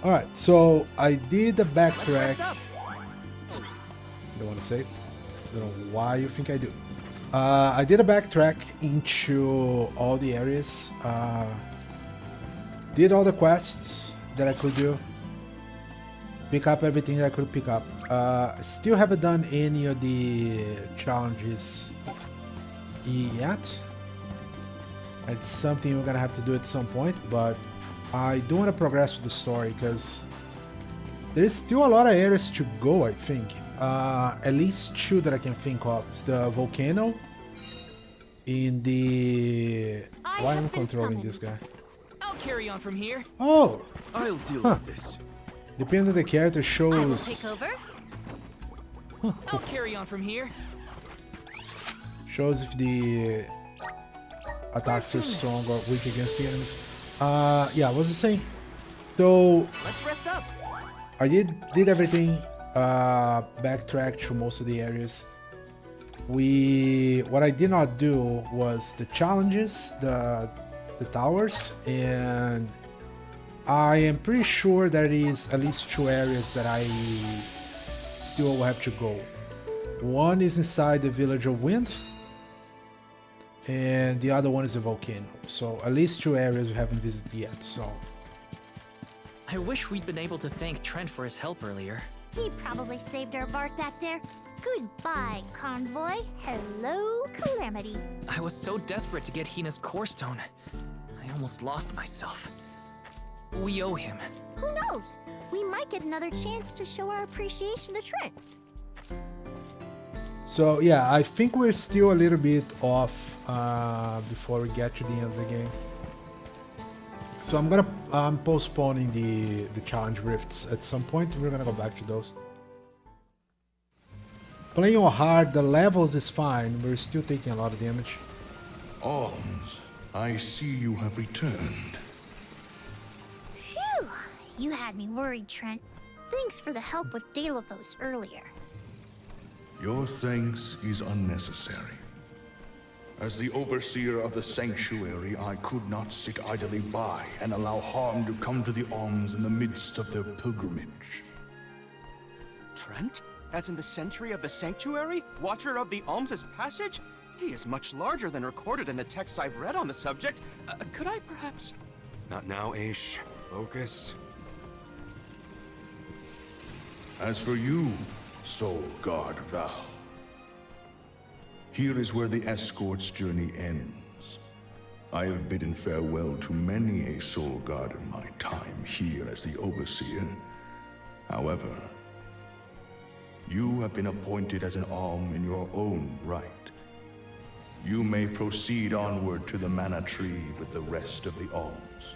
Alright, so I did a Let's backtrack. rest up. Don't want to say it. Don't know why you think I do. I did a backtrack into all the areas. Did all the quests that I could do. Pick up everything that I could pick up. Still haven't done any of the challenges yet. It's something we're gonna have to do at some point, but I do want to progress with the story because there's still a lot of areas to go, I think. At least two that I can think of. It's the volcano in the... Why am I controlling this guy? I'll carry on from here. Oh! I'll deal with this. Depending on the character I will take shows... over. I'll carry on from here. Shows if the attacks are strong or weak against the enemies. Yeah, what was I saying? So, Let's rest up. I did everything, backtrack through most of the areas. What I did not do was the challenges, the towers, and I am pretty sure there is at least two areas that I still will have to go. One is inside the Village of Wind, and the other one is a volcano. So at least two areas we haven't visited yet. So I wish we'd been able to thank Trent for his help earlier. He probably saved our bark back there. Goodbye, Convoy. Hello, Calamity. I was so desperate to get Hina's core stone. I almost lost myself. We owe him. Who knows? We might get another chance to show our appreciation to Trent. So yeah, I think we're still a little bit off before we get to the end of the game. So I'm postponing the challenge rifts at some point. We're gonna go back to those. Playing on hard, the levels is fine. We're still taking a lot of damage. Alms, I see you have returned. Phew! You had me worried, Trent. Thanks for the help with Deilophos earlier. Your thanks is unnecessary. As the overseer of the sanctuary, I could not sit idly by and allow harm to come to the Alms in the midst of their pilgrimage. Trent? As in the sentry of the sanctuary? Watcher of the Alms' passage? He is much larger than recorded in the texts I've read on the subject. Could I perhaps... Not now, Aish. Focus. As for you, Soul Guard Val, here is where the escort's journey ends. I have bidden farewell to many a Soul Guard in my time here as the Overseer. However, you have been appointed as an Alm in your own right. You may proceed onward to the Mana Tree with the rest of the Alms.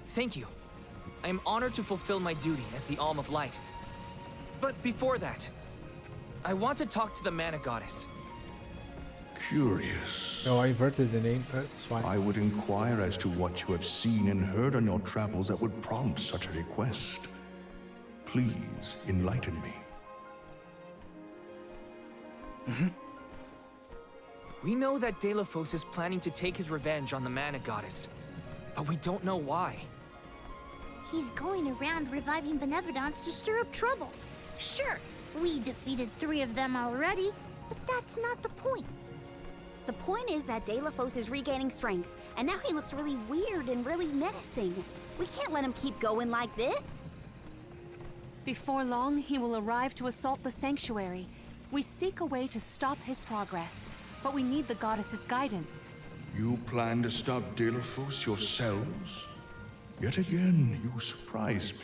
Thank you. I am honored to fulfill my duty as the Alm of Light. But before that, I want to talk to the Mana Goddess. Curious. No, I inverted the name, but it's fine. I would inquire as to what you have seen and heard on your travels that would prompt such a request. Please enlighten me. We know that Deilophos is planning to take his revenge on the Mana Goddess, but we don't know why. He's going around reviving Benevolence to stir up trouble. Sure, we defeated 3 of them already, but that's not the point. The point is that Deilophos is regaining strength, and now he looks really weird and really menacing. We can't let him keep going like this. Before long, he will arrive to assault the sanctuary. We seek a way to stop his progress, but we need the goddess's guidance. You plan to stop Deilophos yourselves? Yet again, you surprise me.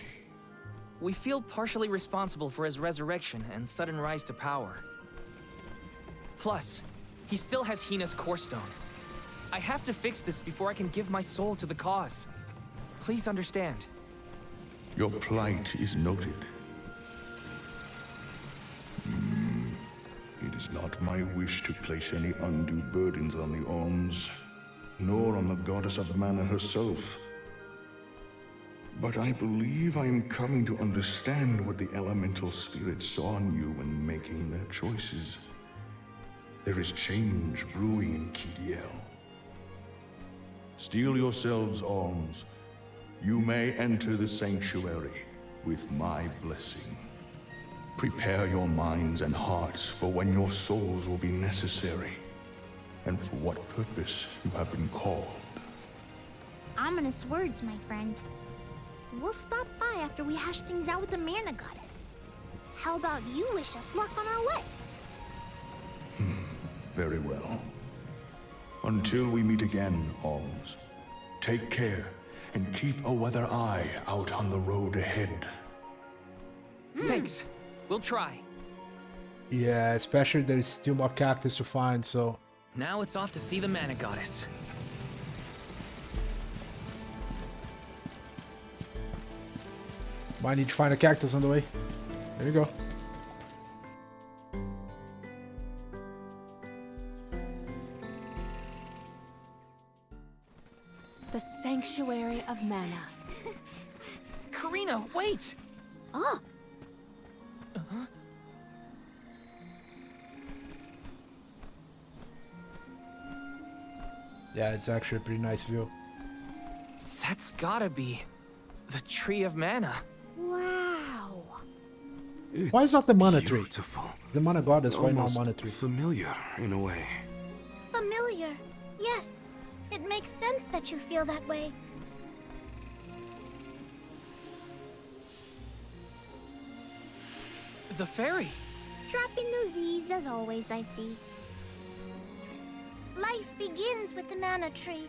We feel partially responsible for his resurrection and sudden rise to power. Plus, he still has Hina's core stone. I have to fix this before I can give my soul to the cause. Please understand. Your plight is noted. It is not my wish to place any undue burdens on the Alms, nor on the goddess of mana herself. But I believe I am coming to understand what the elemental spirits saw in you when making their choices. There is change brewing in Kidiel. Steel yourselves, Alms, you may enter the sanctuary with my blessing. Prepare your minds and hearts for when your souls will be necessary, and for what purpose you have been called. Ominous words, my friend. We'll stop by after we hash things out with the Mana Goddess. How about you wish us luck on our way? Very well. Until we meet again, Alms, take care and keep a weather eye out on the road ahead. Thanks. We'll try. Yeah, especially there's still more cactus to find, so... Now it's off to see the Mana Goddess. Might need to find a cactus on the way. There you go. The Sanctuary of Mana. Karina, wait! Oh, Yeah, it's actually a pretty nice view. That's gotta be the Tree of Mana. wow. Why is not the mana tree? Beautiful. The Mana Goddess, why not Almost Mana tree? familiar in a way. Familiar. Yes. It makes sense that you feel that way. The fairy. Dropping those eaves as always, I see. Life begins with the Mana Tree,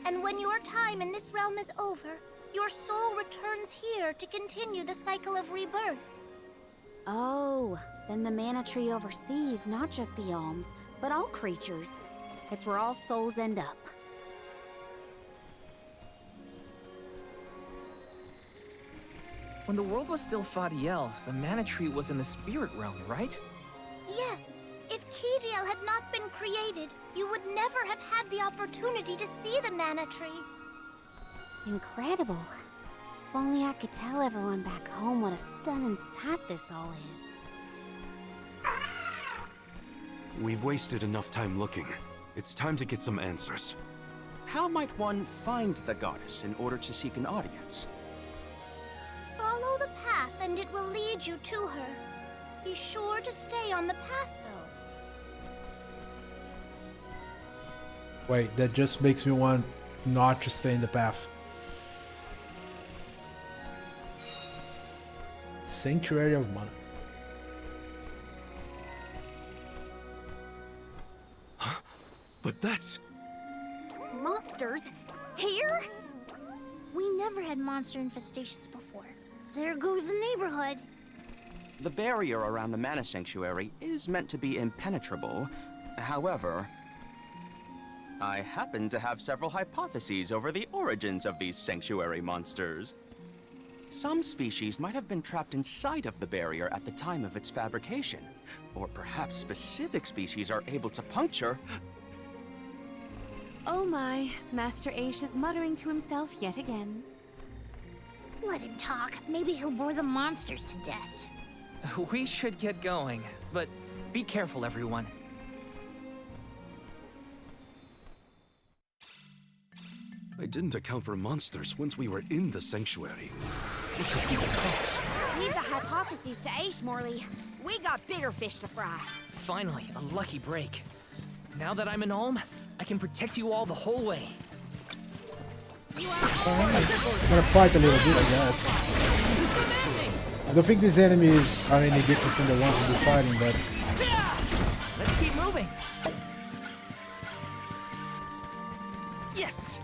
and when your time in this realm is over, your soul returns here to continue the cycle of rebirth. Oh, then the Mana Tree oversees not just the Alms, but all creatures. It's where all souls end up. When the world was still Fadiel, the Mana Tree was in the spirit realm, right? Yes, if Kiriel had not been created, you would never have had the opportunity to see the Mana Tree. Incredible. If only I could tell everyone back home what a stunning sight this all is. We've wasted enough time looking. It's time to get some answers. How might one find the goddess in order to seek an audience? Follow the path and it will lead you to her. Be sure to stay on the path, though. Wait, that just makes me want not to stay in the path. Sanctuary of Mana. But that's... Monsters? Here? We never had monster infestations before. There goes the neighborhood. The barrier around the Mana Sanctuary is meant to be impenetrable. However, I happen to have several hypotheses over the origins of these sanctuary monsters. Some species might have been trapped inside of the barrier at the time of its fabrication. Or perhaps specific species are able to puncture... Oh my, Master Aish is muttering to himself yet again. Let him talk. Maybe he'll bore the monsters to death. We should get going, but be careful, everyone. I didn't account for monsters once we were in the sanctuary. What could be the cause? Leave the hypotheses to Aish, Morley. We got bigger fish to fry. Finally, a lucky break. Now that I'm an Alm, I can protect you all the whole way. I'm gonna fight a little bit, I guess. I don't think these enemies are any different from the ones we'll be fighting, but... Let's keep moving. Yes!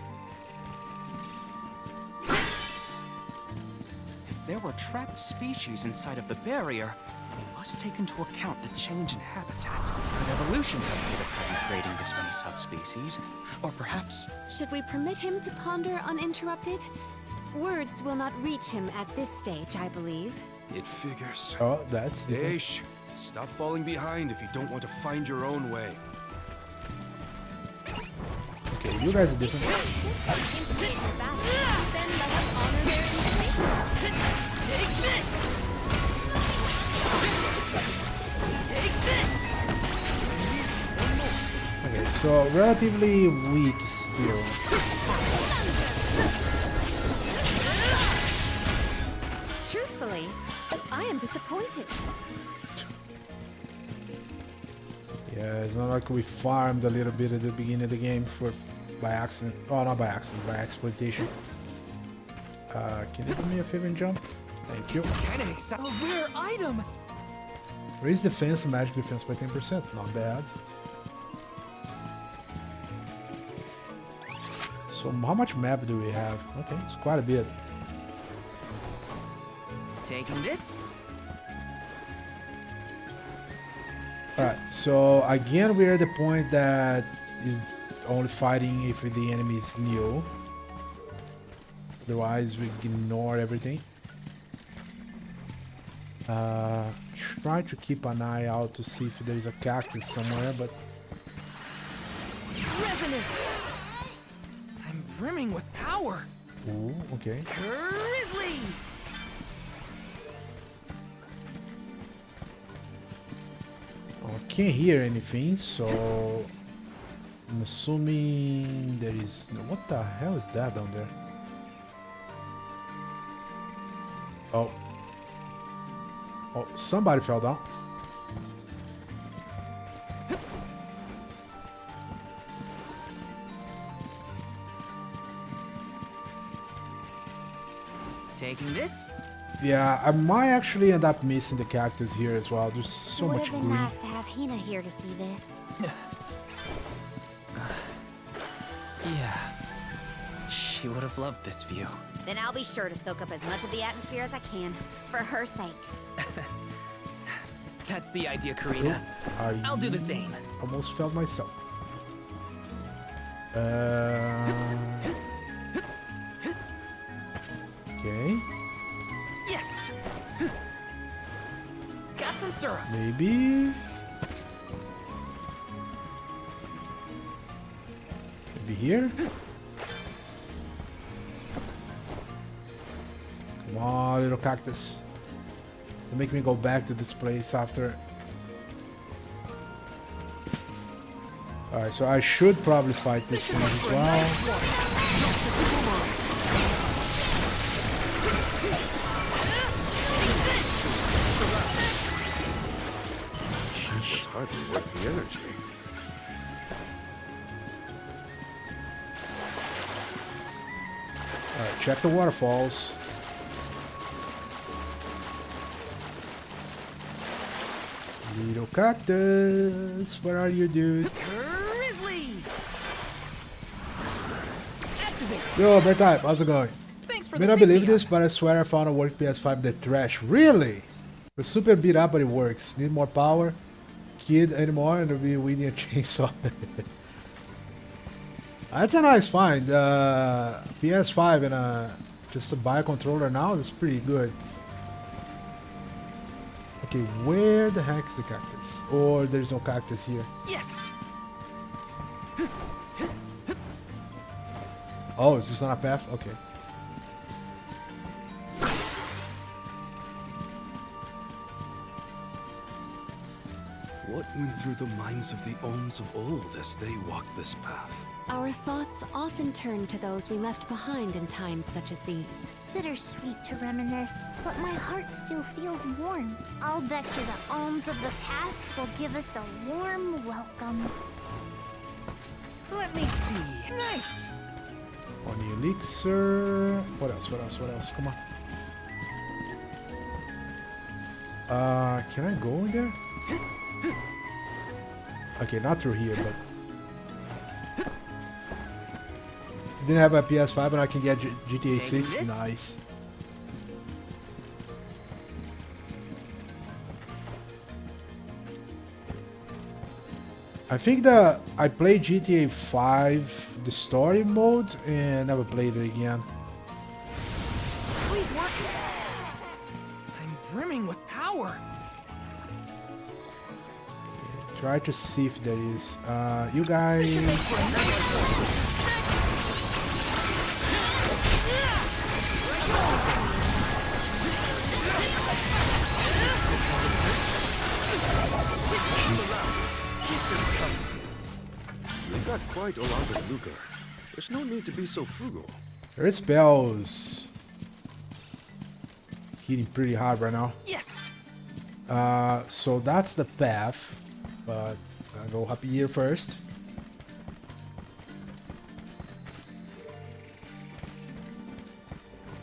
If there were trapped species inside of the barrier, we must take into account the change in habitat. Could evolution have played a part in creating this many subspecies? Or perhaps... Should we permit him to ponder uninterrupted? Words will not reach him at this stage, I believe. It figures. Oh, that's different. Aish, stop falling behind if you don't want to find your own way. Okay, you guys are different. Then let us honor their information. Take this! Take this! Okay, so relatively weak still. Truthfully, I am disappointed. Yeah, it's not like we farmed a little bit at the beginning of the game for by accident. Oh, not by accident, by exploitation. Can you do me a favor and jump? Thank you. Kind of exciting. A rare item. Raise defense and magic defense by 10%. Not bad. So how much map do we have? Okay, it's quite a bit. Taking this. Alright, so again we're at the point that is only fighting if the enemy is new. Otherwise we ignore everything. Try to keep an eye out to see if there is a cactus somewhere, but Resonant. I'm brimming with power. ooh, okay. Grizzly. I can't hear anything, so I'm assuming there is. What the hell is that down there? Oh. Oh, somebody fell down. Taking this. Yeah, I might actually end up missing the cactus here as well. There's so Would much have been green. nice to have Hina here to see this. Yeah. She would have loved this view. Then I'll be sure to soak up as much of the atmosphere as I can, for her sake. That's the idea, Karina. I'll do the same. Almost felt myself. Okay. Yes. Got some syrup. Maybe. Maybe here. Come on, little cactus. Don't make me go back to this place after. Alright, so I should probably fight this thing as well. It's hardly worth the energy. Alright, check the waterfalls. Little cactus, where are you, dude? Grizzly. Activate. Yo, bedtime, how's it going? Thanks for May the not believe pick-me-up. this, but I swear I found a work PS5 that trash. Really? We're super beat up, but it works. Need more power? Kid anymore, and it'll be winning a chainsaw. That's a nice find. PS5 and just a buy a controller now. That's pretty good. Okay, where the heck is the cactus? Or there's no cactus here. Yes. Oh, is this on a path? Okay. What went through the minds of the Ohms of old as they walked this path? Our thoughts often turn to those we left behind in times such as these. Bittersweet to reminisce, but my heart still feels warm. I'll bet you the Ohms of the past will give us a warm welcome. Let me see. Nice. On the elixir. What else? What else? What else? Come on. Can I go in there? Okay, not through here, but didn't have a PS5, but I can get GTA 6. this? Nice. I think that I played GTA 5, the story mode, and never played it again. Please work. I'm brimming with power. Try to see if there is. You guys. We got quite a lot of lucre. There's no need to be so frugal. There is bells hitting pretty hard right now. Yes. So that's the path, but I'll go up here first.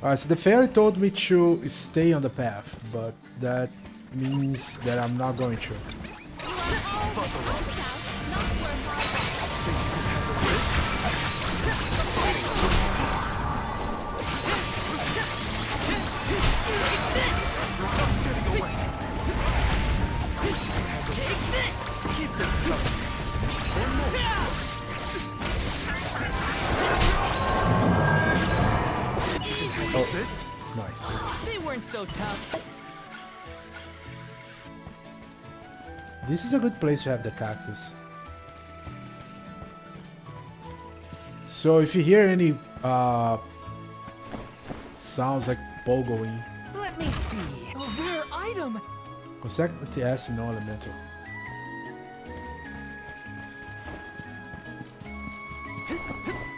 Alright, so the fairy told me to stay on the path, but that means that I'm not going to. Oh, nice. They weren't so tough. This is a good place to have the cactus. So if you hear any sounds like pogoing, Let me see. A rare item. consequently S no elemental.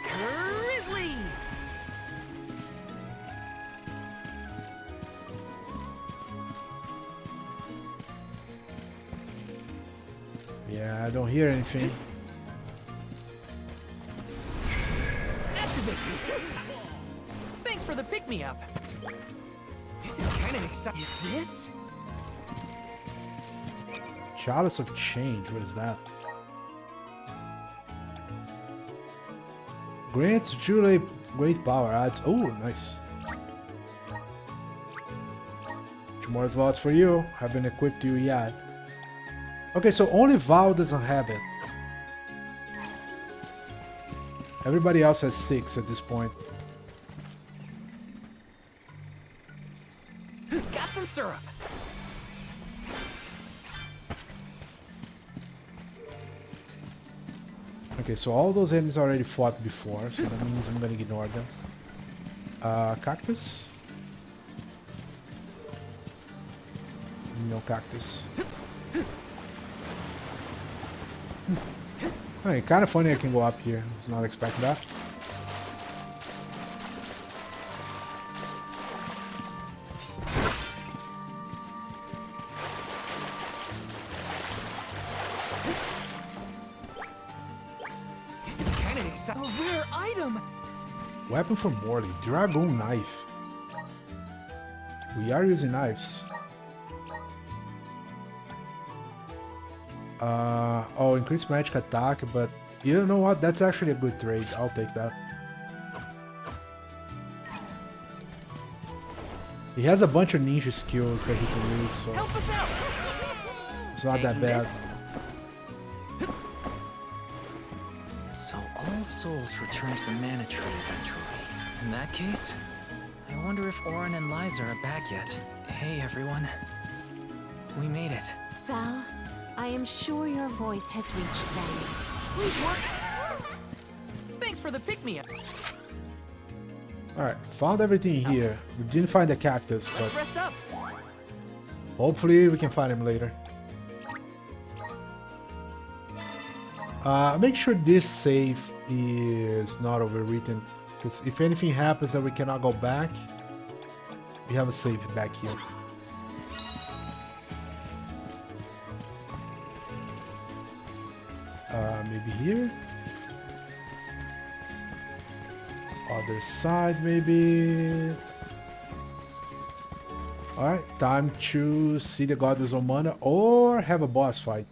Grizzly. Yeah, I don't hear anything. Activate. Thanks for the pick-me-up. This is kind of exciting. Is this? Chalice of Change, what is that? Grants Julie great power, adds. Oh, nice. 2 more slots for you. Haven't equipped you yet. Okay, so only Val doesn't have it. Everybody else has 6 at this point. Got some syrup. Okay, so all those enemies already fought before, so that means I'm gonna ignore them. Cactus? No cactus. Hey, kind of funny I can go up here. I was not expecting that. This is kind of exciting. A rare item. Weapon from Morley. Dragoon knife. We are using knives. Oh, increased magic attack, but you know what? That's actually a good trade. I'll take that. He has a bunch of ninja skills that he can use, so Help us out. it's not that bad. So all souls return to the mana tree eventually. In that case, I wonder if Orin and Liza are back yet. Hey everyone. We made it. Val, I am sure your voice has reached them. Please work. Thanks for the pick-me-up. Alright, found everything here. We didn't find the cactus, Let's but rest up. hopefully we can find him later. Make sure this save is not overwritten, because if anything happens that we cannot go back, we have a save back here. Maybe here? Other side, maybe? Alright, time to see the Goddess of Mana or have a boss fight.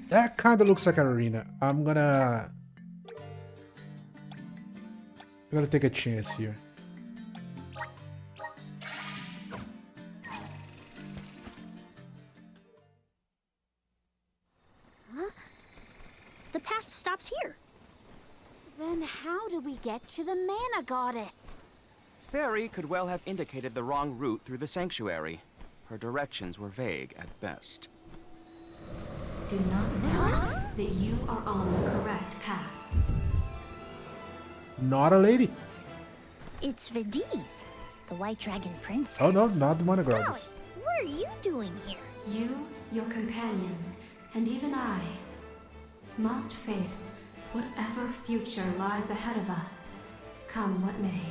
That kind of looks like an arena. I'm gonna take a chance here. The path stops here. Then how do we get to the Mana Goddess? Fairy could well have indicated the wrong route through the sanctuary. Her directions were vague at best. Do not doubt that you are on the correct path. Not a lady. It's Vidiz, the White Dragon Princess. Oh no, not the Mana Goddess. Alex, what are you doing here? You, your companions, and even I must face whatever future lies ahead of us, come what may.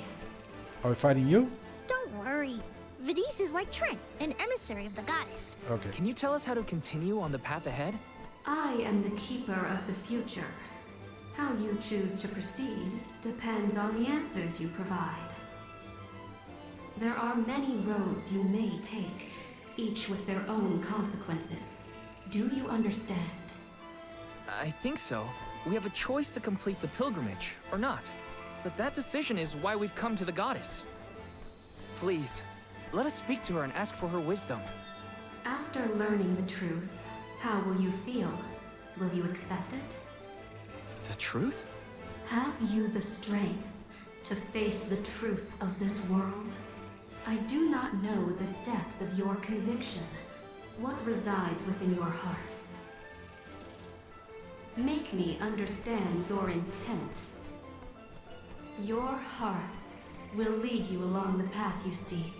Are we fighting you? Don't worry. Vidis is like Trent, an emissary of the goddess. Okay. Can you tell us how to continue on the path ahead? I am the keeper of the future. How you choose to proceed depends on the answers you provide. There are many roads you may take, each with their own consequences. Do you understand? I think so. We have a choice to complete the pilgrimage, or not. But that decision is why we've come to the goddess. Please, let us speak to her and ask for her wisdom. After learning the truth, how will you feel? Will you accept it? The truth? Have you the strength to face the truth of this world? I do not know the depth of your conviction, what resides within your heart. Make me understand your intent. Your hearts will lead you along the path you seek.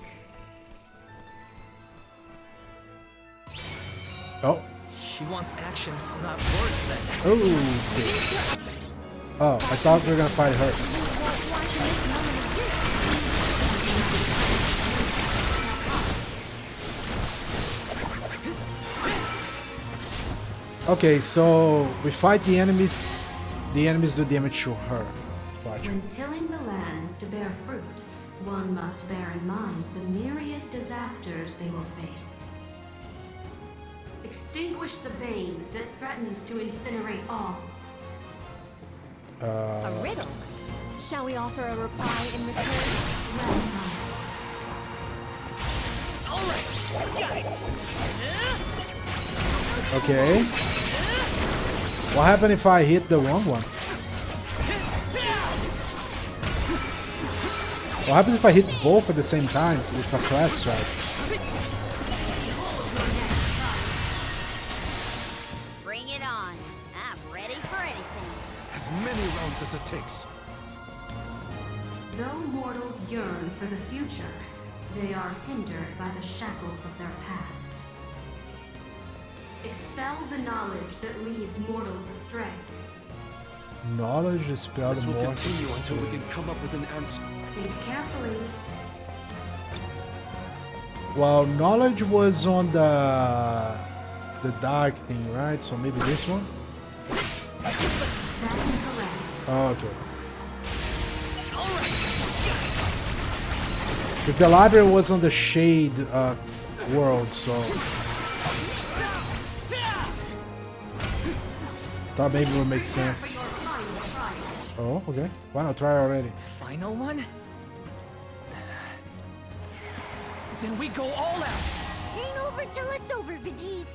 Oh. She wants actions, not words then. Oh. Okay. Oh, I thought we were gonna fight her. Okay, so we fight the enemies do damage to her. Watch. When tilling the lands to bear fruit, one must bear in mind the myriad disasters they will face. Extinguish the bane that threatens to incinerate all. A riddle? Shall we offer a reply in return? Alright, got it! Okay. What happened if I hit the wrong one? What happens if I hit both at the same time with a class strike? Bring it on. I'm ready for anything. As many rounds as it takes. Though mortals yearn for the future, they are hindered by the shackles of their past. Expel the knowledge that leads mortals astray. Knowledge is spelled This will more. continue until we can come up with an answer. Think carefully. Well, knowledge was on the dark thing, right? So maybe this one? That's incorrect. Oh, okay. Because the library was on the shade world, so thought maybe it would make sense. Oh, okay. Why not try already? Final one? Then we go all out! Ain't over till it's over, Vidis.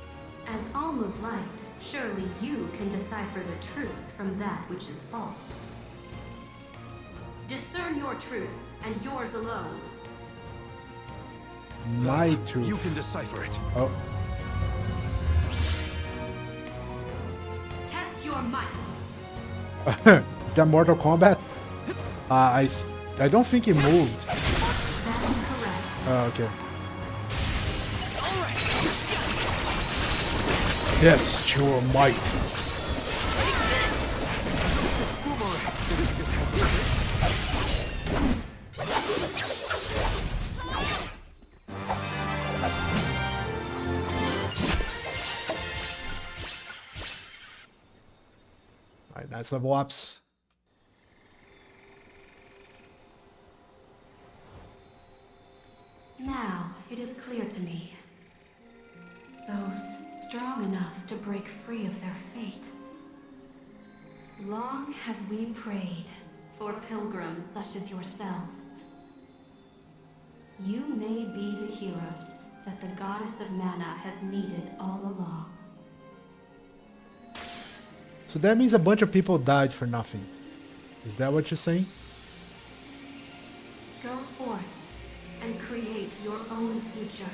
As Alm of Light, surely you can decipher the truth from that which is false. Discern your truth, and yours alone. My truth. You can decipher it. Oh, Test your might. is that Mortal Kombat? I don't think it moved. That's incorrect. Oh, okay. Yes, your might. Alright, nice level ups. Now it is clear to me. Those strong enough to break free of their fate. Long have we prayed for pilgrims such as yourselves. You may be the heroes that the goddess of mana has needed all along. So that means a bunch of people died for nothing. Is that what you're saying? Go forth and create your own future.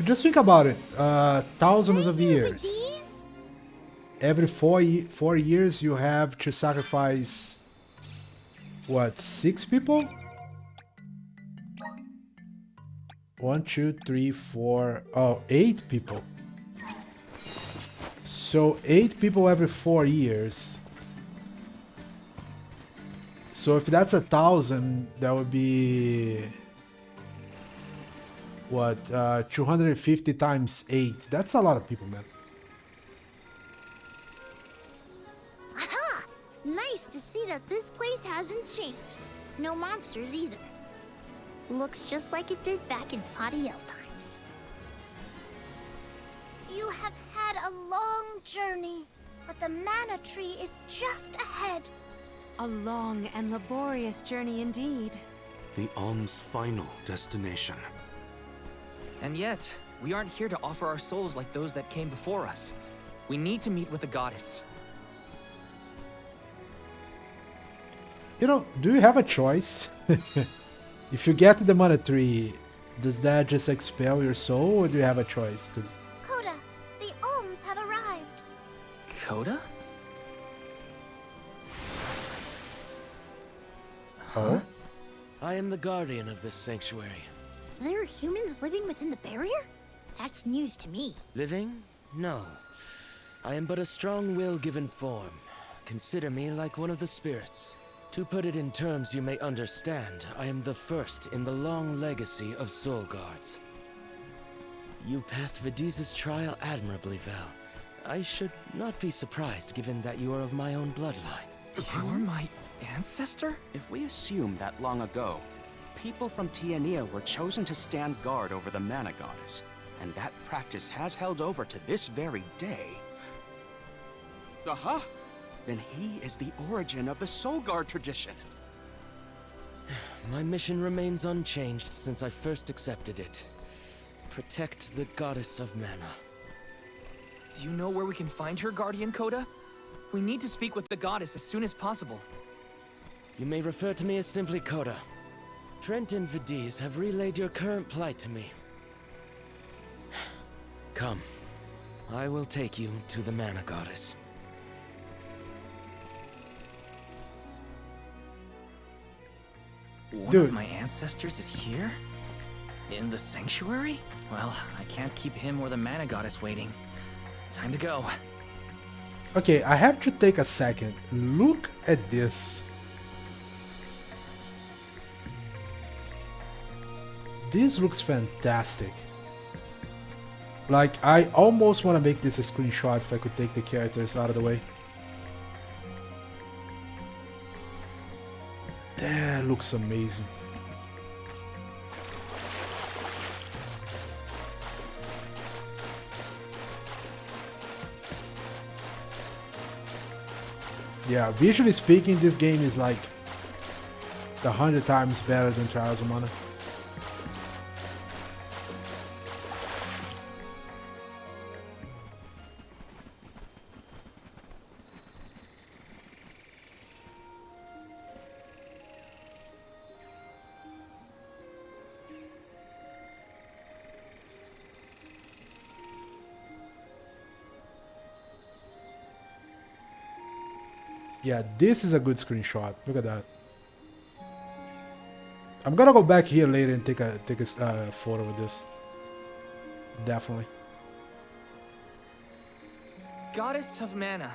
Just think about it. Thousands of Thank you, years. Vidis. Every 4 years you have to sacrifice, what, 6 people? 1, 2, 3, 4, oh, 8 people. So 8 people every 4 years. So if that's 1,000, that would be what? 250 times 8. That's a lot of people, man. Aha! Nice to see that this place hasn't changed. No monsters either. Looks just like it did back in Fadiel times. You have had a long journey, but the mana tree is just ahead. A long and laborious journey indeed. The Alm's final destination. And yet, we aren't here to offer our souls like those that came before us. We need to meet with the goddess. You know, do you have a choice? If you get to the mana tree, does that just expel your soul, or do you have a choice? Cause Coda, the Alms have arrived. Coda? oh, I am the guardian of this sanctuary. There are humans living within the barrier? That's news to me. Living? No. I am but a strong will given form. Consider me like one of the spirits. To put it in terms you may understand, I am the first in the long legacy of soul guards. You passed Vidiz's trial admirably, Val. I should not be surprised given that you are of my own bloodline. You're my ancestor? If we assume that long ago, people from Tiania were chosen to stand guard over the mana goddess, and that practice has held over to this very day. Aha! Then he is the origin of the Soul Guard tradition. My mission remains unchanged since I first accepted it. Protect the goddess of mana. Do you know where we can find her, Guardian Coda? We need to speak with the goddess as soon as possible. You may refer to me as simply Coda. Trent and Vidiz have relayed your current plight to me. Come. I will take you to the mana goddess. One Dude. of my ancestors is here? In the sanctuary? Well, I can't keep him or the mana goddess waiting. Time to go. okay, I have to take a second. Look at this. This looks fantastic. Like, I almost want to make this a screenshot if I could take the characters out of the way. That looks amazing. Yeah, visually speaking, this game is like 100 times better than Trials of Mana. Yeah, this is a good screenshot. Look at that. I'm gonna go back here later and take a photo with this. Definitely. Goddess of Mana.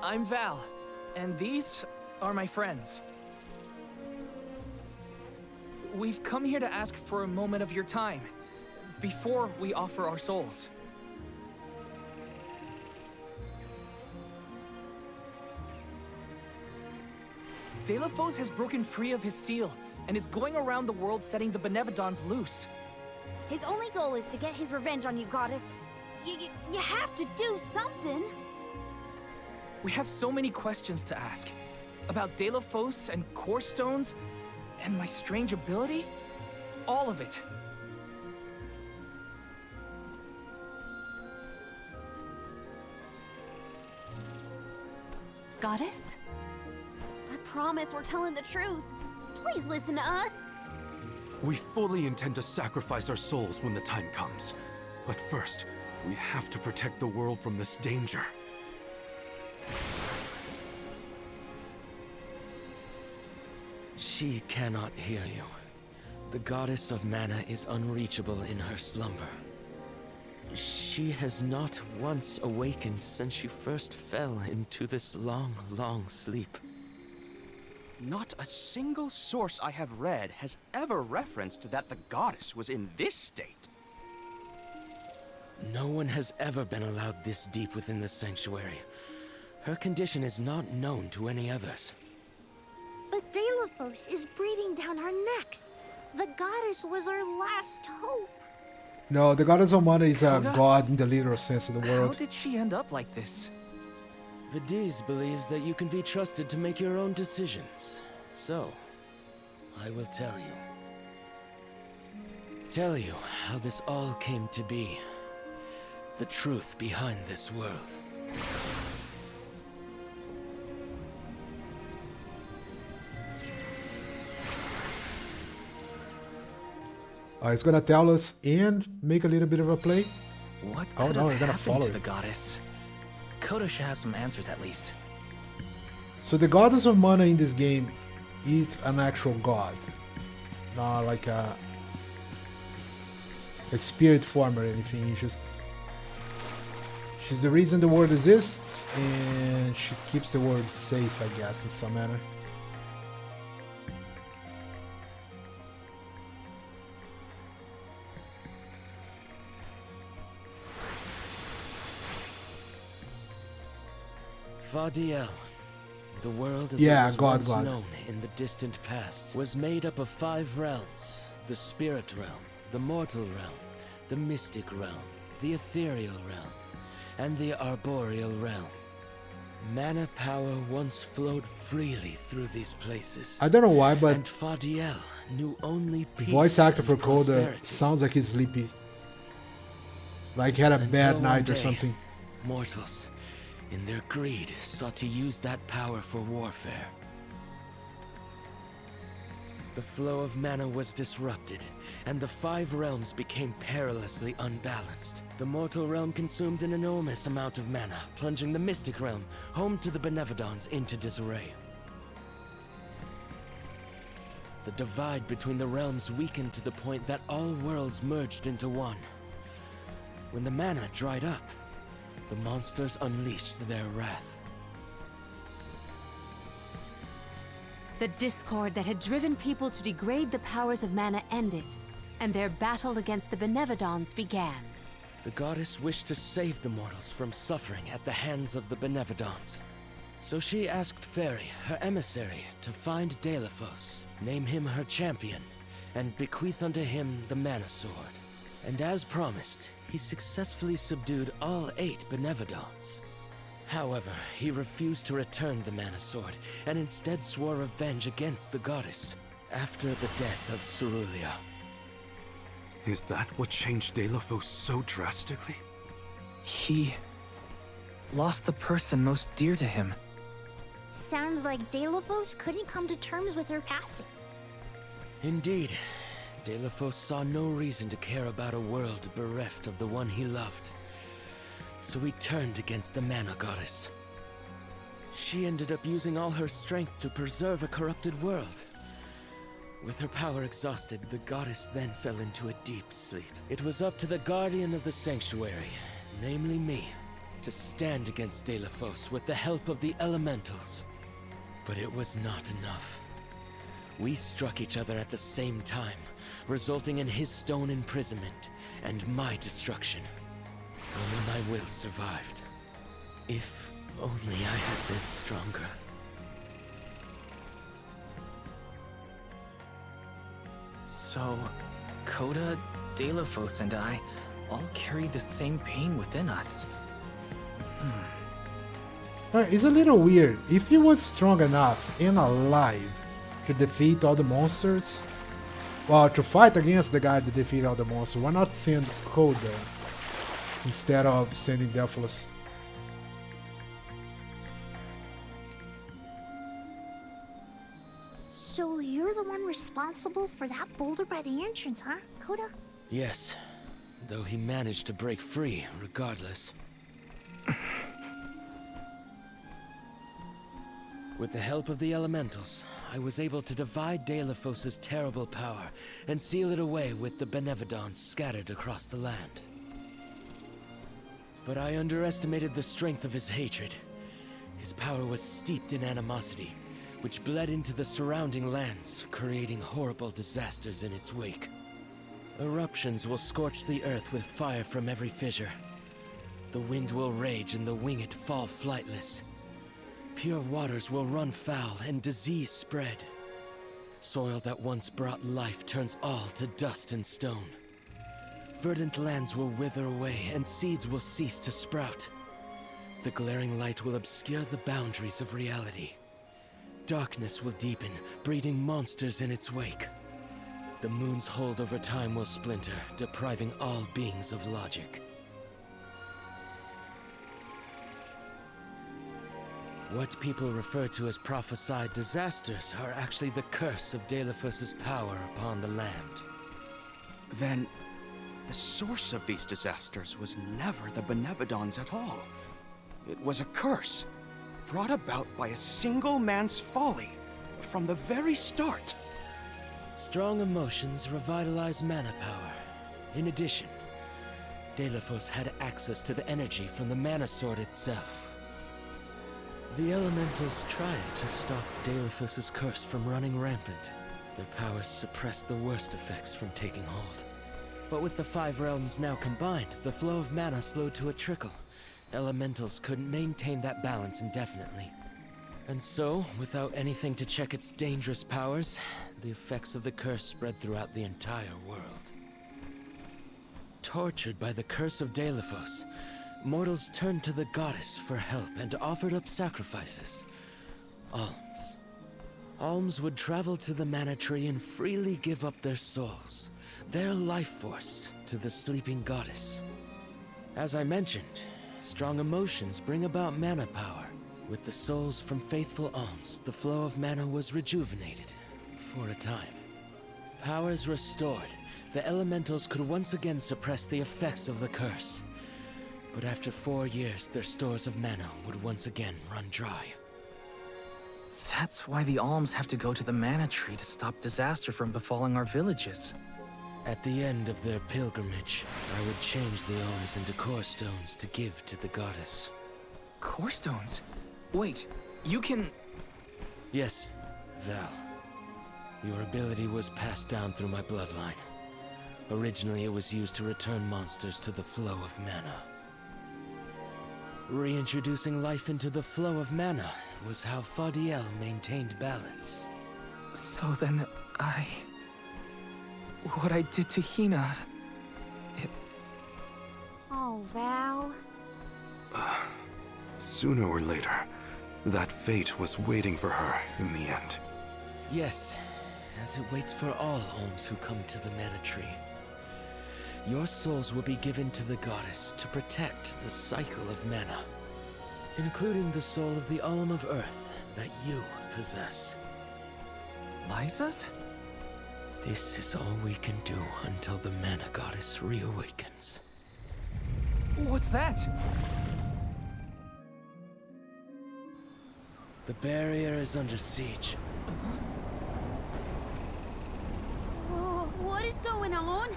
I'm Val, and these are my friends. We've come here to ask for a moment of your time, before we offer our souls. Delafos has broken free of his seal, and is going around the world setting the Benevodons loose. His only goal is to get his revenge on you, goddess. You have to do something. We have so many questions to ask. About Delafos and Core Stones, and my strange ability. All of it. Goddess? I promise we're telling the truth. Please listen to us. We fully intend to sacrifice our souls when the time comes. But first, we have to protect the world from this danger. She cannot hear you. The goddess of mana is unreachable in her slumber. She has not once awakened since she first fell into this long, long sleep. Not a single source I have read has ever referenced that the goddess was in this state. No one has ever been allowed this deep within the sanctuary. Her condition is not known to any others. But Delphos is breathing down our necks. The goddess was our last hope. No, the goddess of mana is a Coda? god in the literal sense of the How word. did she end up like this? Vidiz believes that you can be trusted to make your own decisions. So, I will tell you. Tell you how this all came to be. The truth behind this world. He's gonna tell us and make a little bit of a play. What Oh, could no, have we're gonna happened follow to it. the goddess? Coda should have some answers at least. So the goddess of mana in this game is an actual god, not like a spirit form or anything. It's just she's the reason the world exists, and she keeps the world safe, I guess, in some manner. Fadiel, the world as Yeah, it was God, once God. known in the distant past, was made up of 5 realms: the spirit realm, the mortal realm, the mystic realm, the ethereal realm, and the arboreal realm. Mana power once flowed freely through these places. I don't know why, but and Fadiel knew only the peace voice actor and for Coda prosperity. sounds like he's sleepy. Like he had a Until bad one night or day, something. Mortals, in their greed, sought to use that power for warfare. The flow of mana was disrupted, and the 5 realms became perilously unbalanced. The mortal realm consumed an enormous amount of mana, plunging the mystic realm, home to the Benevodons, into disarray. The divide between the realms weakened to the point that all worlds merged into one. When the mana dried up, the monsters unleashed their wrath. The discord that had driven people to degrade the powers of mana ended, and their battle against the Benevodons began. The goddess wished to save the mortals from suffering at the hands of the Benevodons. So she asked Fairy, her emissary, to find Delphos, name him her champion, and bequeath unto him the Mana Sword. And as promised, he successfully subdued all 8 Benevodons. However, he refused to return the Mana Sword, and instead swore revenge against the goddess, after the death of Cerulia. Is that what changed Delphos so drastically? He lost the person most dear to him. Sounds like Delphos couldn't come to terms with her passing. Indeed, Delphos saw no reason to care about a world bereft of the one he loved. So he turned against the Mana Goddess. She ended up using all her strength to preserve a corrupted world. With her power exhausted, the goddess then fell into a deep sleep. It was up to the guardian of the sanctuary, namely me, to stand against Delphos with the help of the elementals. But it was not enough. We struck each other at the same time, resulting in his stone imprisonment and my destruction. Only my will survived. If only I had been stronger. So, Coda, Delphos, and I all carry the same pain within us. It's a little weird. If he was strong enough and alive to defeat all the monsters, well, to fight against the guy that defeated all the monsters, why not send Coda instead of sending Delphos? So you're the one responsible for that boulder by the entrance, huh, Coda? Yes, though he managed to break free regardless. With the help of the elementals, I was able to divide Delphos' terrible power and seal it away with the Benevodons scattered across the land. But I underestimated the strength of his hatred. His power was steeped in animosity, which bled into the surrounding lands, creating horrible disasters in its wake. Eruptions will scorch the earth with fire from every fissure. The wind will rage and the winged fall flightless. Pure waters will run foul and disease spread. Soil that once brought life turns all to dust and stone. Verdant lands will wither away and seeds will cease to sprout. The glaring light will obscure the boundaries of reality. Darkness will deepen, breeding monsters in its wake. The moon's hold over time will splinter, depriving all beings of logic. What people refer to as prophesied disasters are actually the curse of Dalephos' power upon the land. Then, the source of these disasters was never the Benevodons at all. It was a curse, brought about by a single man's folly, from the very start. Strong emotions revitalize mana power. In addition, Dalephos had access to the energy from the Mana Sword itself. The Elementals tried to stop Dalephos' curse from running rampant. Their powers suppressed the worst effects from taking hold. But with the 5 realms now combined, the flow of mana slowed to a trickle. Elementals couldn't maintain that balance indefinitely. And so, without anything to check its dangerous powers, the effects of the curse spread throughout the entire world. Tortured by the curse of Dalephos, mortals turned to the goddess for help and offered up sacrifices. Alms. Alms would travel to the Mana Tree and freely give up their souls, their life force, to the sleeping goddess. As I mentioned, strong emotions bring about mana power. With the souls from faithful alms, the flow of mana was rejuvenated, for a time. Powers restored, the elementals could once again suppress the effects of the curse. But after 4 years, their stores of mana would once again run dry. That's why the alms have to go to the Mana Tree to stop disaster from befalling our villages. At the end of their pilgrimage, I would change the alms into core stones to give to the goddess. Core stones? Wait, you can... Yes, Val. Your ability was passed down through my bloodline. Originally, it was used to return monsters to the flow of mana. Reintroducing life into the flow of mana was how Fadiel maintained balance. So then, what I did to Hina... Oh, Val. Sooner or later, that fate was waiting for her in the end. Yes, as it waits for all alms who come to the Mana Tree. Your souls will be given to the goddess to protect the cycle of mana, including the soul of the Alm of Earth that you possess. Liza's? This is all we can do until the Mana Goddess reawakens. What's that? The barrier is under siege. Oh, what is going on?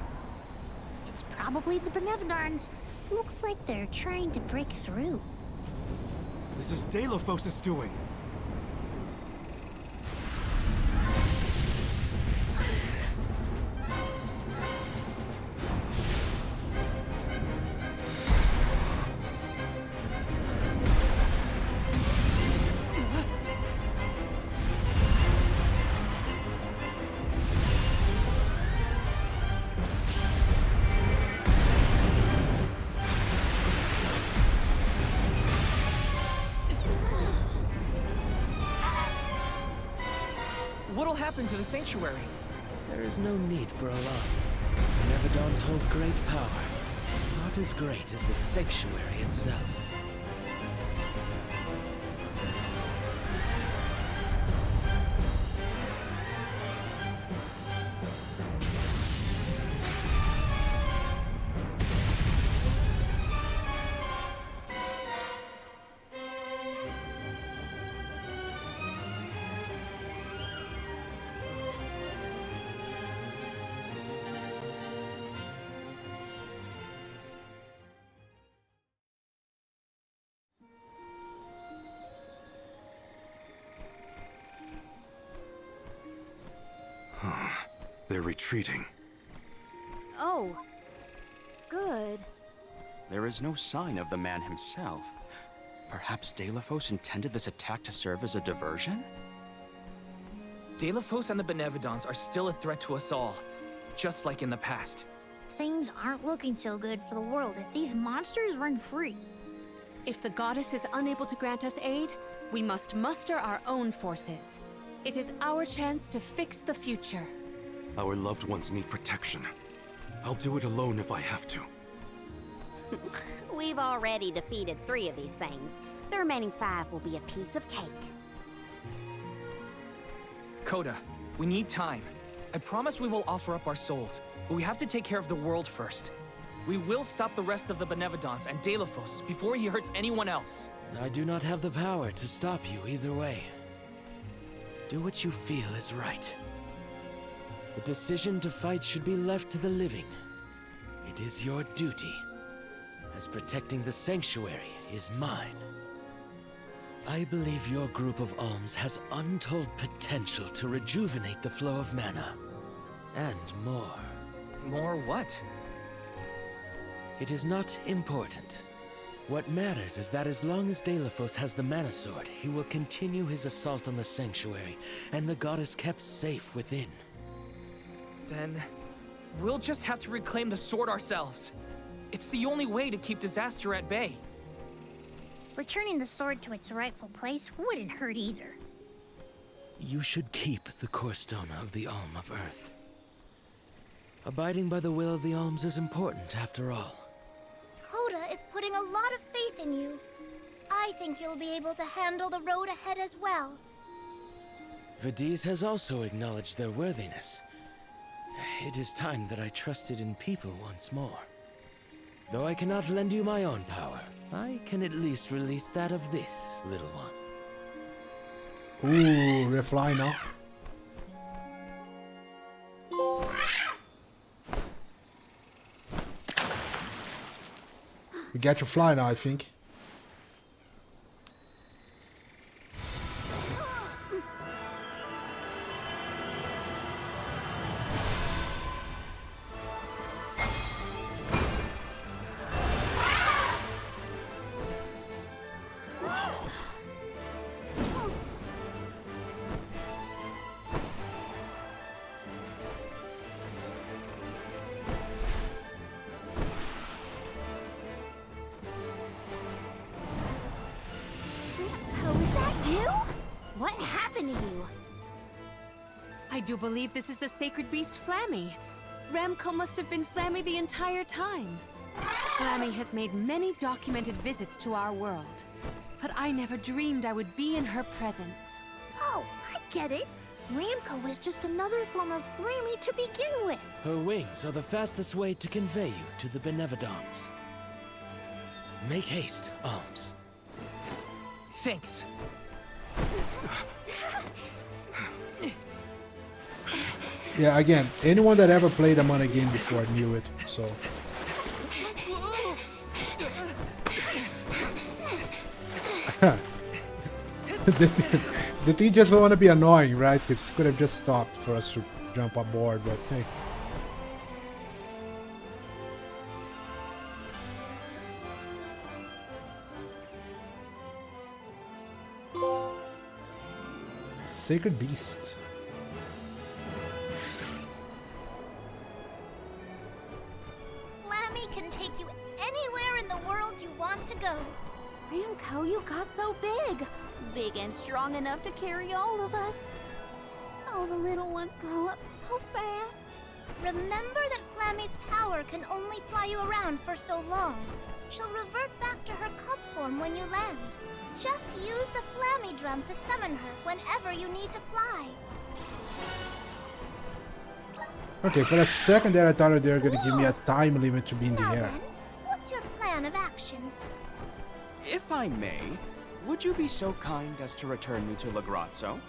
It's probably the Benevodons. Looks like they're trying to break through. This is Dalephos' doing. What'll happen to the sanctuary? There is no need for alarm. Nevedons hold great power. Not as great as the sanctuary itself. They're retreating. Oh. Good. There is no sign of the man himself. Perhaps Delafos intended this attack to serve as a diversion? Delafos and the Benevodons are still a threat to us all, just like in the past. Things aren't looking so good for the world if these monsters run free. If the goddess is unable to grant us aid, we must muster our own forces. It is our chance to fix the future. Our loved ones need protection. I'll do it alone if I have to. We've already defeated 3 of these things. The remaining 5 will be a piece of cake. Coda, we need time. I promise we will offer up our souls, but we have to take care of the world first. We will stop the rest of the Benevodons and Delafos before he hurts anyone else. I do not have the power to stop you either way. Do what you feel is right. The decision to fight should be left to the living. It is your duty, as protecting the Sanctuary is mine. I believe your group of alms has untold potential to rejuvenate the flow of mana. And more. More what? It is not important. What matters is that as long as Delafos has the Mana Sword, he will continue his assault on the Sanctuary, and the goddess kept safe within. Then, we'll just have to reclaim the sword ourselves. It's the only way to keep disaster at bay. Returning the sword to its rightful place wouldn't hurt either. You should keep the core stone of the Alm of Earth. Abiding by the will of the Alms is important, after all. Coda is putting a lot of faith in you. I think you'll be able to handle the road ahead as well. Vidiz has also acknowledged their worthiness. It is time that I trusted in people once more. Though I cannot lend you my own power, I can at least release that of this little one. Ooh, we're flying now. We got your fly now, I think. What happened to you? I do believe this is the sacred beast Flammy. Ramco must have been Flammy the entire time. Flammy has made many documented visits to our world, but I never dreamed I would be in her presence. Oh, I get it. Ramco is just another form of Flammy to begin with. Her wings are the fastest way to convey you to the Benevodons. Make haste, Alms. Thanks. Yeah, again, anyone that ever played a mana game before knew it, so... the thing just want to be annoying, right? Because it could have just stopped for us to jump aboard, but hey. Sacred Beast. Flammy can take you anywhere in the world you want to go. Ramco, you got so big. Big and strong enough to carry all of us. Oh, the little ones grow up so fast. Remember that Flammy's power can only fly you around for so long. She'll revert back to her cub form when you land. Just use the Flammy drum to summon her whenever you need to fly. Okay, for a second there I thought they were going to give me a time limit to be in the Now air. then, what's your plan of action? If I may, would you be so kind as to return me to Lagrazzo?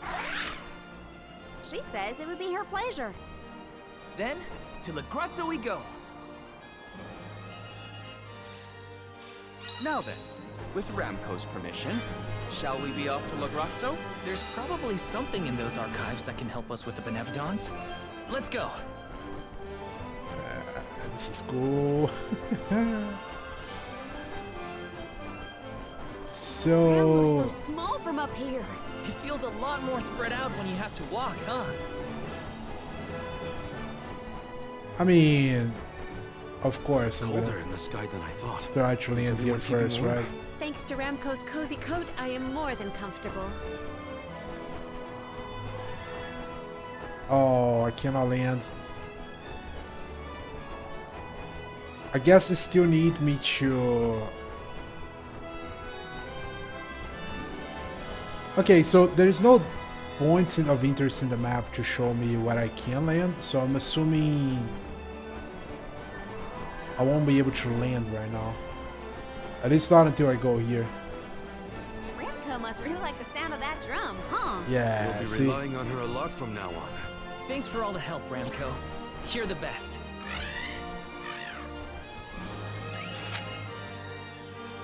She says it would be her pleasure. Then, to Lagrazzo we go. Now then, With Ramco's permission, shall we be off to Lagrazzo? There's probably something in those archives that can help us with the Benevodons. Let's go. This is cool. So Ram looks so small from up here. It feels a lot more spread out when you have to walk, huh? I mean, of course, I'm Colder gonna in the sky than I thought. try to land Is here everyone keeping first, warm? right? Thanks to Ramco's cozy coat, I am more than comfortable. Oh, I cannot land. I guess they still need me to... Okay, so there's no points of interest in the map to show me where I can land, so I'm assuming I won't be able to land right now. At least not until I go here. Ramco must really like the sound of that drum, huh? Yeah, We'll be see? relying on her a lot from now on. Thanks for all the help, Ramco. You're the best.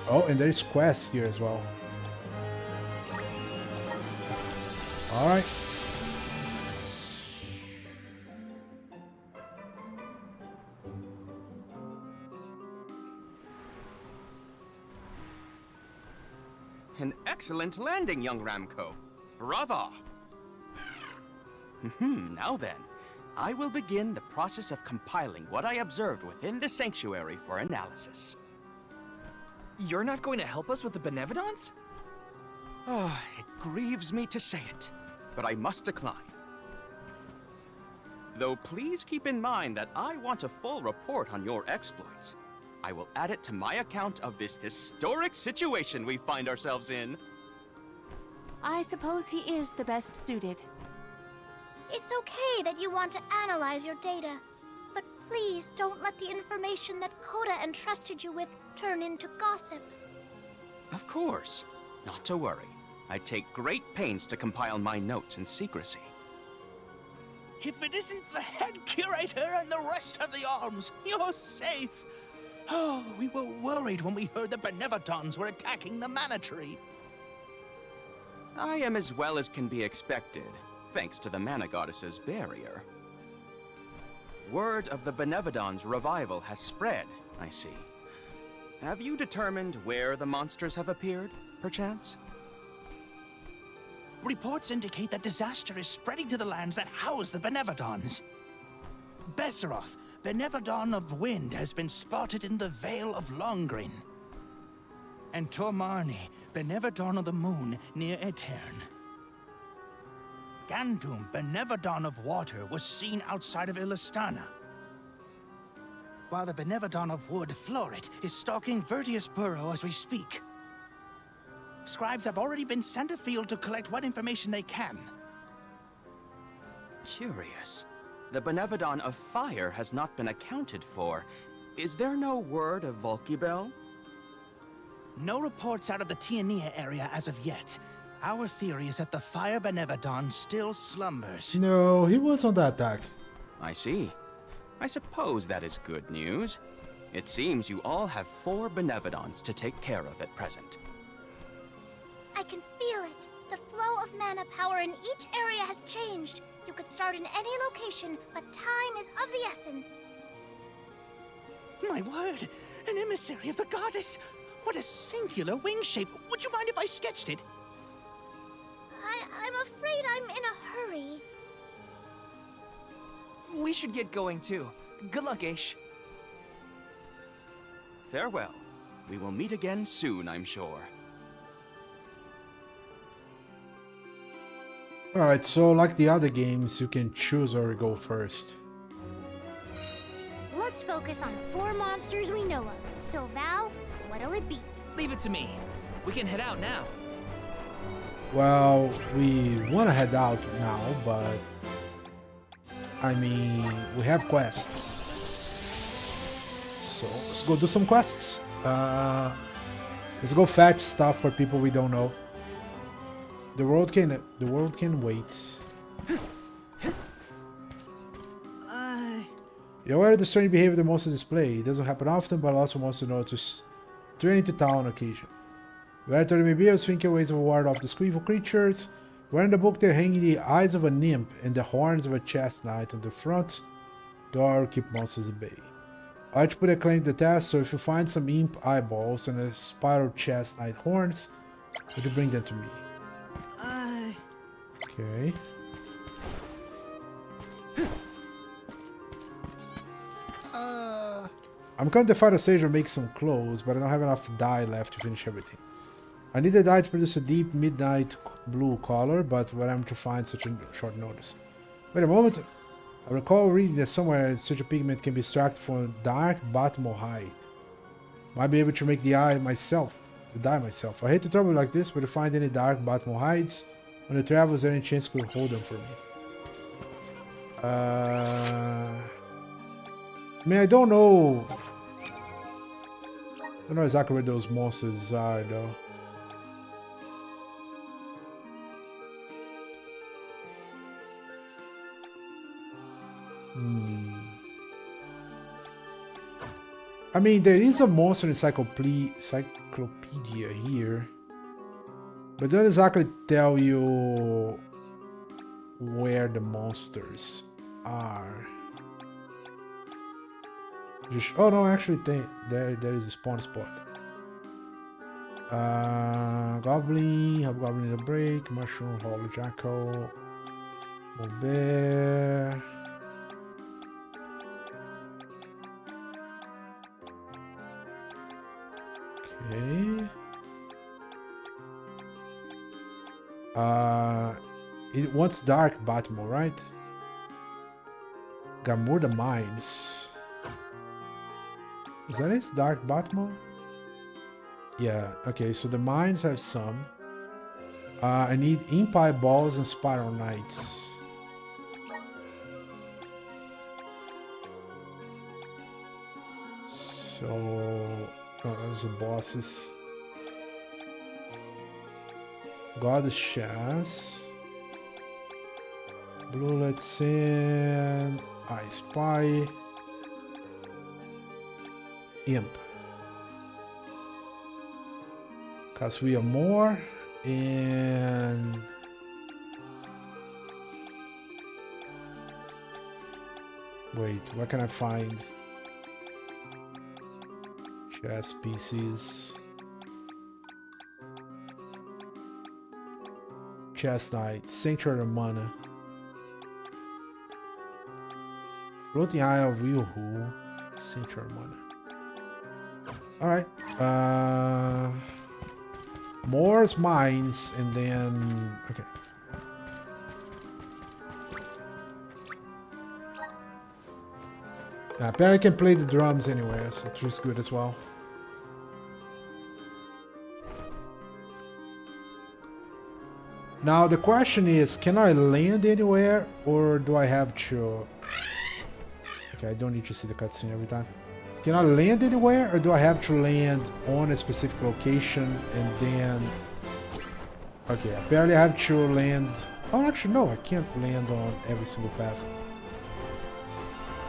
Oh, and there's quests here as well. Alright. An excellent landing, young Ramco. Brava! Now then, I will begin the process of compiling what I observed within the sanctuary for analysis. You're not going to help us with the Benevodons? Oh, it grieves me to say it, but I must decline. Though please keep in mind that I want a full report on your exploits. I will add it to my account of this historic situation we find ourselves in. I suppose he is the best suited. It's okay that you want to analyze your data, but please don't let the information that Coda entrusted you with turn into gossip. Of course. Not to worry. I take great pains to compile my notes in secrecy. If it isn't the head curator and the rest of the alms, you're safe. Oh, we were worried when we heard the Benevodons were attacking the Mana Tree. I am as well as can be expected, thanks to the Mana Goddess's barrier. Word of the Benevodons' revival has spread, I see. Have you determined where the monsters have appeared, perchance? Reports indicate that disaster is spreading to the lands that house the Benevodons. Besseroth, Benevodon of Wind, has been spotted in the Vale of Longgreen. And Tormarni, Benevodon of the Moon, near Aetern. Gandum, Benevodon of Water, was seen outside of Illistana. While the Benevodon of Wood, Florit, is stalking Vertius Burrow as we speak. Scribes have already been sent afield to collect what information they can. Curious. The Benevodon of Fire has not been accounted for. Is there no word of Volkibel? No reports out of the Tiania area as of yet. Our theory is that the Fire Benevodon still slumbers. No, he was on the attack. I see. I suppose that is good news. It seems you all have 4 Benevodons to take care of at present. I can feel it. The flow of mana power in each area has changed. You could start in any location, but time is of the essence. My word! An emissary of the goddess! What a singular wing shape! Would you mind if I sketched it? I'm afraid I'm in a hurry. We should get going too. Good luck, Aish. Farewell. We will meet again soon, I'm sure. Alright, so like the other games, you can choose where to go first. Let's focus on the 4 monsters we know of. So, Val, what'll it be? Leave it to me. We can head out now. Well, we want to head out now, but I mean, we have quests. So let's go do some quests. Let's go fetch stuff for people we don't know. The world can wait. You're aware of the strange behavior the monsters display. It doesn't happen often, but also wants to notice turning to town on occasion. Wherever they may be, I was thinking ways of ward off the evil creatures. Where in the book they're hanging the eyes of a nymph and the horns of a chestnut on the front door keep monsters at bay. I like to put a claim to the test, so if you find some imp eyeballs and a spiral chestnut horns, would you bring them to me? Okay. I'm going to fight a sage or make some clothes, but I don't have enough dye left to finish everything. I need the dye to produce a deep midnight blue color, but where am I to find such a short notice? Wait a moment. I recall reading that somewhere such a pigment can be extracted from dark Batmo hide. Might be able to make the dye myself. I hate to trouble like this, but if you find any dark Batmo hides on the travels, there any chance you could hold them for me? I mean, I don't know. I don't know exactly where those monsters are, though. I mean, there is a monster encyclopedia here, but they don't exactly tell you where the monsters are. Oh no, actually, there is a spawn spot. Goblin, Hobgoblin in a break, Mushroom, Hollow Jackal, Bear. Okay. It wants dark Batmo, right? Gamurda Mines. Is that it? Dark Batmo? Yeah, okay, so the mines have some. I need imp eyeballs and spiral knights. So, oh, those are bosses. Goddess Shaz. Bluelet Sand. I Spy. Imp. Cause we are more and wait, what can I find? Chess pieces. Chess Knight, Sanctuary of Mana. Floating Isle of Wilhu, Sanctuary of Mana. Alright. Moore's Mines, and then... Okay. Apparently I can play the drums anywhere, so it's good as well. Now the question is, can I land anywhere, or do I have to... Okay, I don't need to see the cutscene every time. Can I land anywhere, or do I have to land on a specific location and then... Okay, apparently I have to land... Oh, actually no, I can't land on every single path.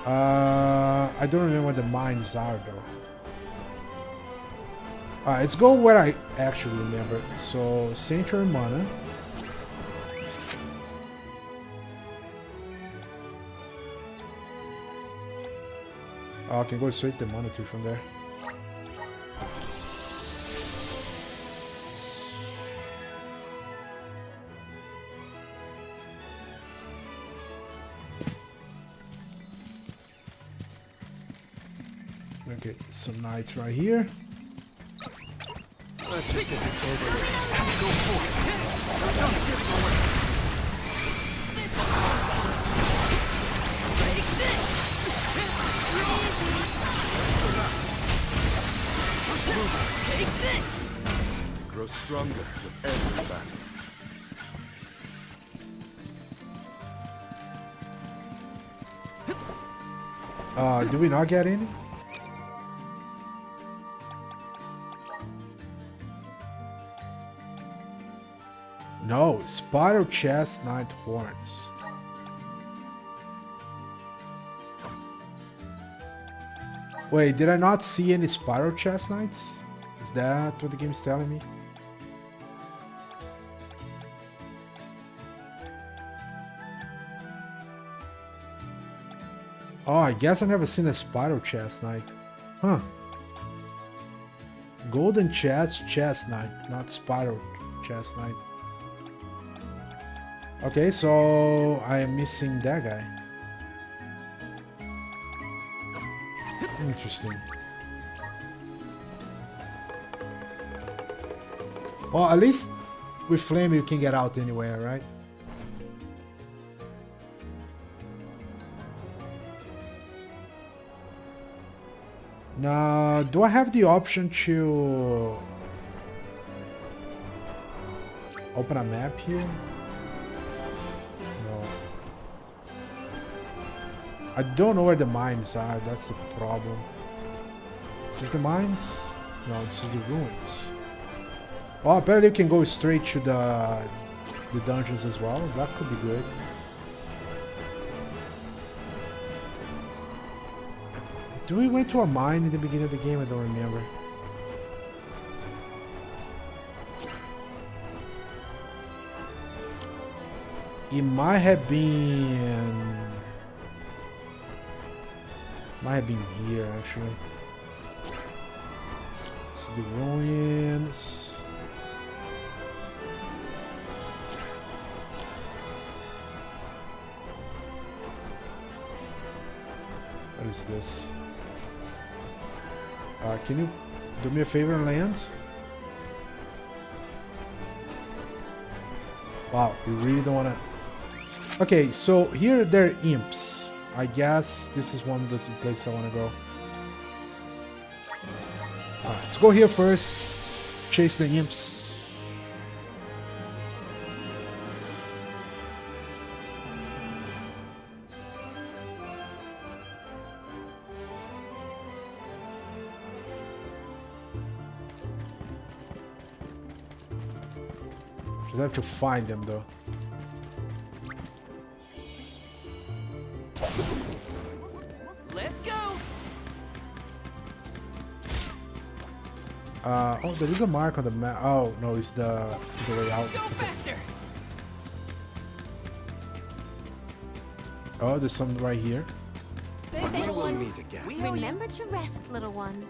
I don't remember what the mines are though. Alright, let's go where I actually remember. So, Sanctuary Mana. Oh, I can go straight to Mana 2 from there. Okay, some knights right here. Let's just get this over with. Go for it. Don't give it away. Take this. Take this. Grow stronger with every battle. Do we not get any? No, Spiral Chestnut Horns. Wait, did I not see any Spiral Chestnuts? Is that what the game's telling me? Oh, I guess I never seen a Spyro chest knight. Huh. Golden chest knight, not Spyro chest knight. Okay, so I am missing that guy. Interesting. Well, at least with Flame you can get out anywhere, right? Now, do I have the option to open a map here? No. I don't know where the mines are, that's the problem. Is this the mines? No, this is the ruins. Oh, apparently you can go straight to the dungeons as well. That could be good. Do we went to a mine in the beginning of the game? I don't remember. It might have been... here, actually. It's the ruins. What is this? Can you do me a favor and land? Wow, we really don't wanna... Okay, so here there are imps. I guess this is one of the places I wanna go. Alright, let's go here first. Chase the imps. I have to find them though. Let's go. Oh, there is a mark on the map. Oh no, it's the way out. Go faster. Oh, there's some right here. Thanks, We little will one. meet again. Remember to rest, little one.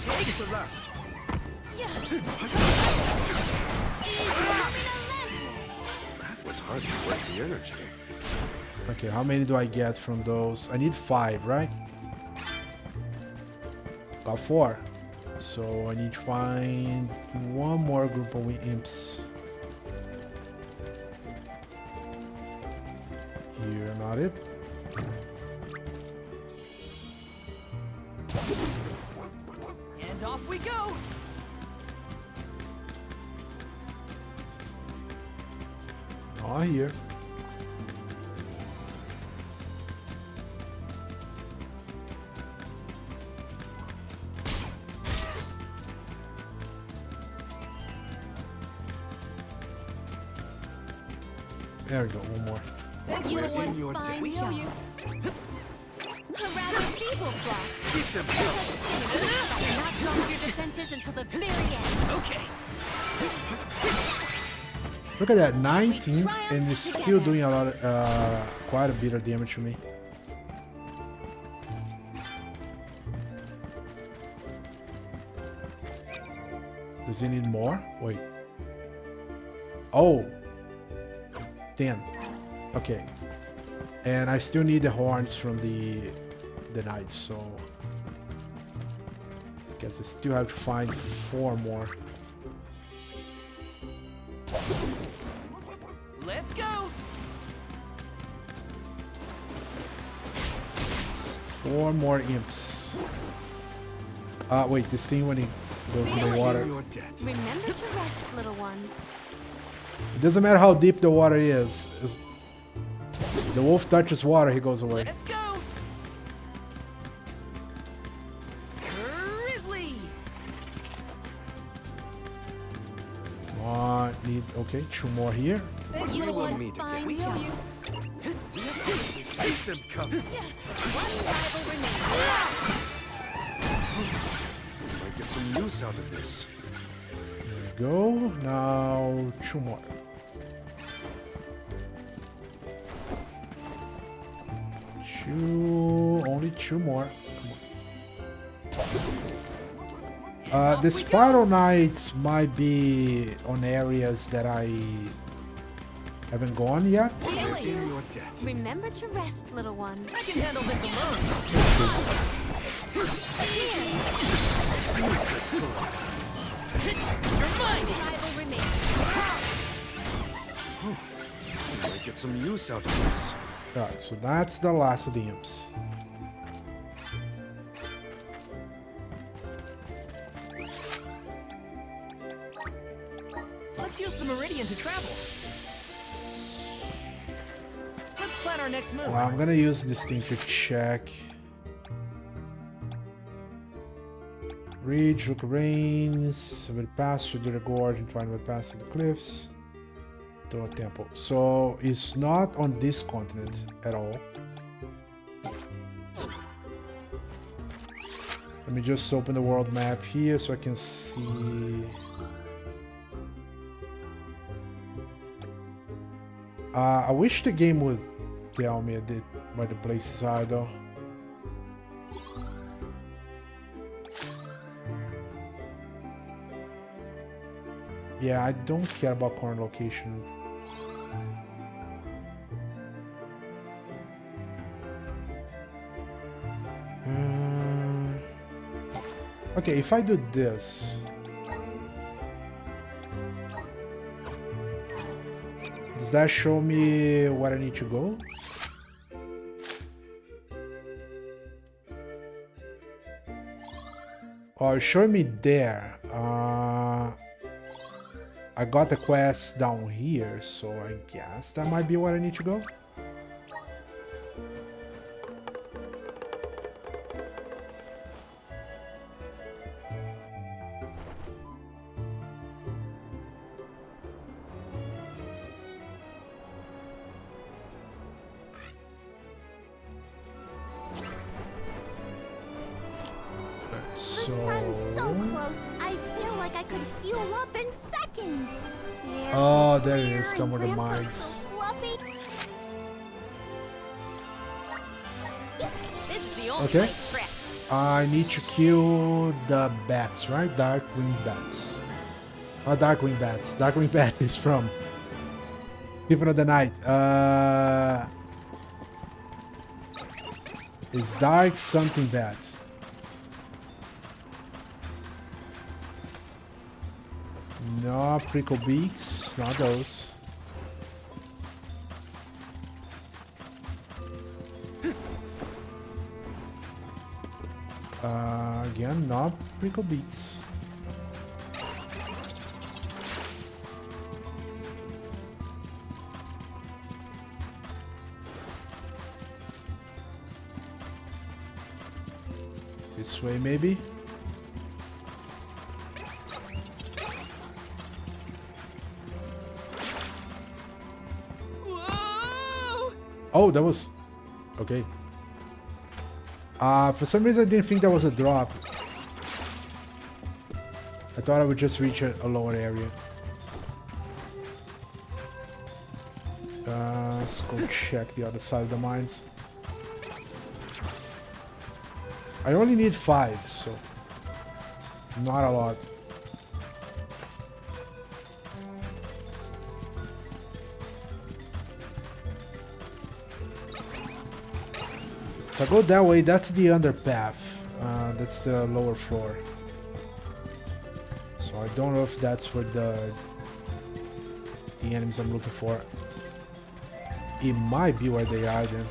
Take the rest. That was hardly worth the energy. Okay, how many do I get from those? I need 5, right? Got 4. So I need to find one more group of imps. You're not it. And off we go. Not here. There we go, one more. You Within one your fine depth. job. A rather feeble flock. Keep them coming. Not drop your defenses until the very end. Okay. Look at that, 19, and it's still doing a lot of, quite a bit of damage to me. Does he need more? Wait. Oh. 10. Okay. And I still need the horns from the knights, so I guess I still have to find 4 more. Let's go. 4 more imps. Wait, this thing when it goes in the water. Your debt. Remember to rest, little one. It doesn't matter how deep the water is. The wolf touches water, he goes away. Let's go. Grizzly. Come on, need okay, 2 more here. You will one meet fine again. job. Keep them coming. One rival remains. Might get some use out of this. There we go. Now 2 more. Only two more. The Spiral Knights might be on areas that I haven't gone yet. Remember to rest, little one. I can handle this alone. You're mine! Might get some use out of this. Alright, so that's the last of the imps. Let's use the meridian to travel. Let's plan our next move. Well, I'm gonna use this thing to check. Reach, look rains, will pass through the gorge and try to pass through the cliffs. To a temple. So it's not on this continent at all. Let me just open the world map here so I can see. I wish the game would tell me where the places are though. Yeah, I don't care about current location. Okay, if I do this, does that show me where I need to go? Oh, it's showing me there. I got the quest down here, so I guess that might be where I need to go. The sun's so close, I feel like I could fuel up in seconds. Oh, there it is. Come with the mines. Okay. I need to kill the bats, right? Darkwing bats. Oh, Darkwing bats. Darkwing bat is from Symphony of the Night. It's dark something bad. No prickle beaks, not those. Again, not prickle beaks. This way, maybe. Oh, that was... okay. For some reason I didn't think that was a drop. I thought I would just reach a lower area. Let's go check the other side of the mines. I only need 5, so... not a lot. If I go that way, that's the underpath. That's the lower floor. So I don't know if that's where the enemies I'm looking for. It might be where they are then.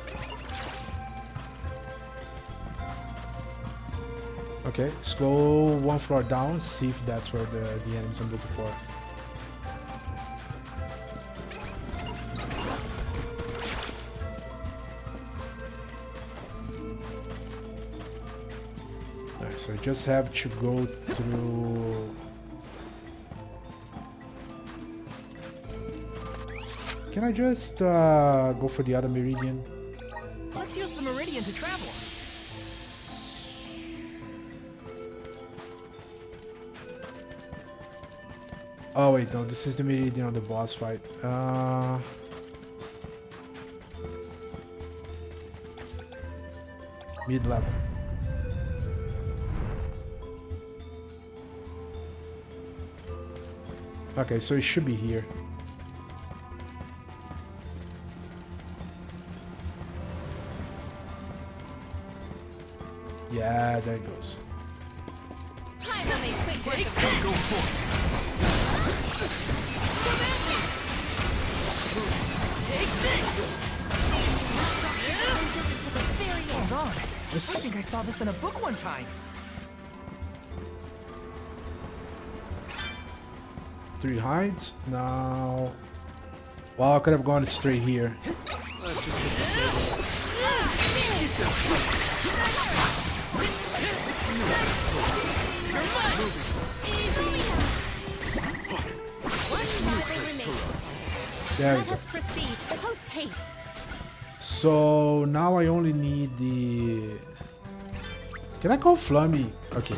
Okay, let's go one floor down, see if that's where the enemies I'm looking for. So I just have to go through... Can I just go for the other meridian? Let's use the meridian to travel. Oh wait, no, this is the meridian on the boss fight. mid-level. Okay, so it should be here. Yeah, there it goes. Time to make quick work of this. Go for Take this! Hold on. I Yes. think I saw this in a book one time. 3 hides. Now... Well, I could have gone straight here. There we Let go. us proceed post haste. So now I only need the... Can I call Flammy? Okay.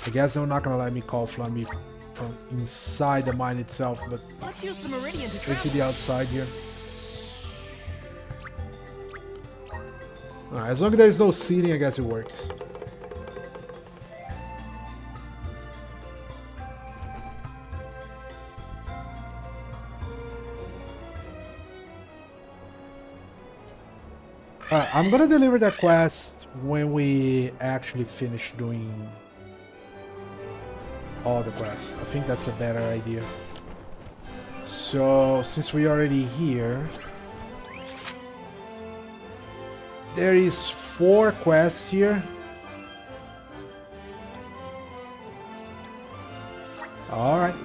I guess they're not gonna let me call Flammy from inside the mine itself, but Let's use the meridian to straight to travel. the outside here. As long as there's no seating, I guess it works. I'm gonna deliver that quest when we actually finish doing all the quests. I think that's a better idea. So, since we're already here, there is 4 quests here. Alright.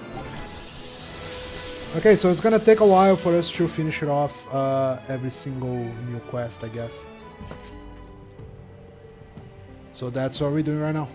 Okay, so it's gonna take a while for us to finish it off, every single new quest, I guess. So that's what we're doing right now.